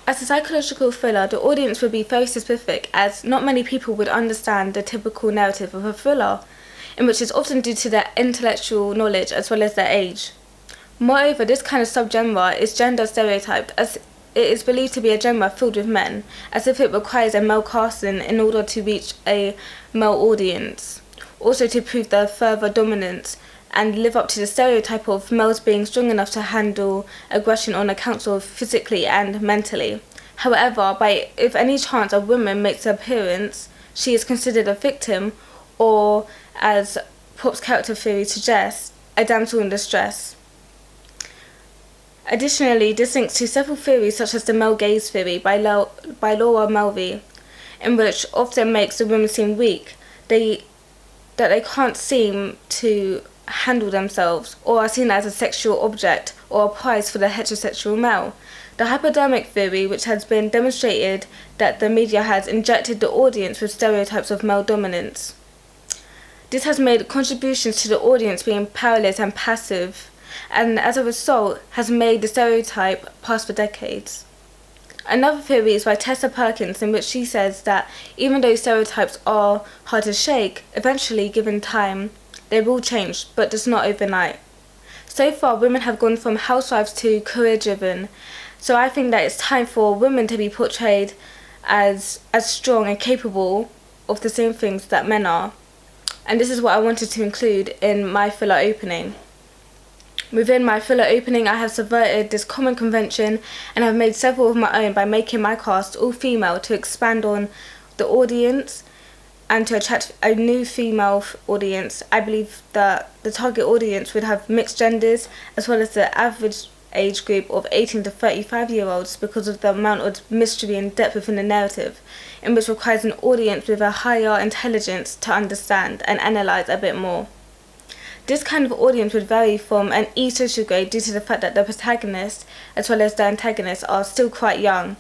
As a psychological thriller, the audience would be very specific, as not many people would understand the typical narrative of a thriller, in which is often due to their intellectual knowledge as well as their age. Moreover, this kind of subgenre is gender stereotyped, as it is believed to be a genre filled with men, as if it requires a male casting in order to reach a male audience, also to prove their further dominance and live up to the stereotype of males being strong enough to handle aggression on account of physically and mentally. However, if any chance a woman makes an appearance, she is considered a victim, or, as Pop's character theory suggests, a damsel in distress. Additionally, this links to several theories such as the male gaze theory by Laura Mulvey, in which often makes the women seem weak, that they can't seem to handle themselves, or are seen as a sexual object or a prize for the heterosexual male. The hypodermic theory, which has been demonstrated that the media has injected the audience with stereotypes of male dominance. This has made contributions to the audience being powerless and passive, and as a result has made the stereotype pass for decades. Another theory is by Tessa Perkins, in which she says that even though stereotypes are hard to shake, eventually, given time, they will change, but just not overnight. So far, women have gone from housewives to career-driven, so I think that it's time for women to be portrayed as strong and capable of the same things that men are. And this is what I wanted to include in my thriller opening. Within my thriller opening, I have subverted this common convention and have made several of my own by making my cast all female to expand on the audience and to attract a new female audience. I believe that the target audience would have mixed genders as well as the average age group of 18 to 35-year-olds because of the amount of mystery and depth within the narrative, in which requires an audience with a higher intelligence to understand and analyse a bit more. This kind of audience would vary from an E social grade due to the fact that the protagonist as well as the antagonist are still quite young.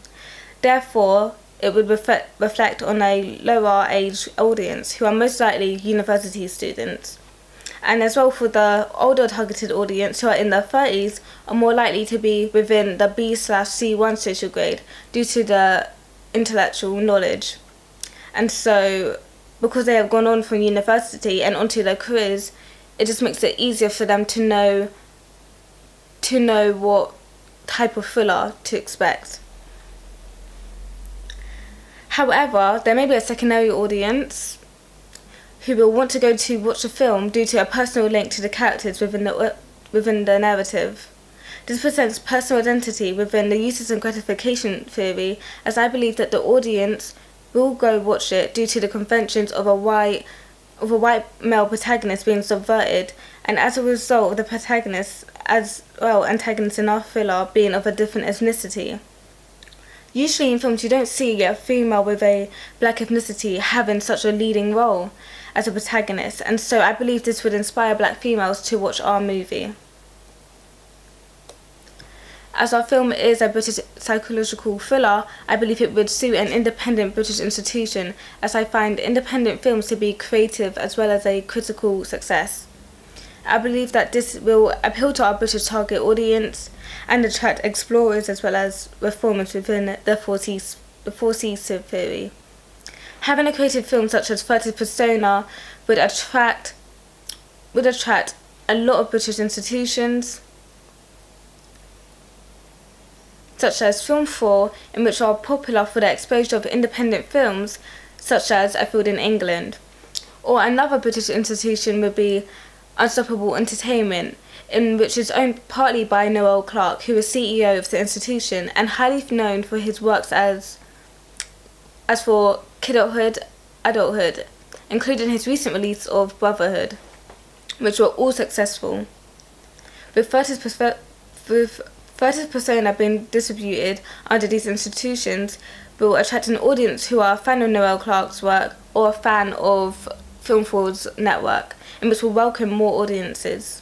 Therefore, it would reflect on a lower age audience who are most likely university students. And as well for the older targeted audience who are in their 30s are more likely to be within the B/C1 social grade due to the intellectual knowledge. And so, because they have gone on from university and onto their careers, it just makes it easier for them to know what type of thriller to expect. However, there may be a secondary audience who will want to go to watch the film due to a personal link to the characters within the narrative. This presents personal identity within the uses and gratification theory, as I believe that the audience will go watch it due to the conventions of a white male protagonist being subverted, and as a result of the protagonist as well antagonist in our thriller being of a different ethnicity. Usually in films you don't see a female with a black ethnicity having such a leading role as a protagonist, and so I believe this would inspire black females to watch our movie. As our film is a British psychological thriller, I believe it would suit an independent British institution, as I find independent films to be creative as well as a critical success. I believe that this will appeal to our British target audience and attract explorers as well as reformers within the Four Cs theory. Having a creative film such as Furtive Persona would attract a lot of British institutions, such as Film 4, in which are popular for their exposure of independent films, such as A Field in England. Or another British institution would be Unstoppable Entertainment, in which is owned partly by Noel Clarke, who is CEO of the institution and highly known for his works as for kidulthood, adulthood, including his recent release of Brotherhood, which were all successful. With Furtive Persona being distributed under these institutions will attract an audience who are a fan of Noel Clarke's work or a fan of Film 4's network, and which will welcome more audiences.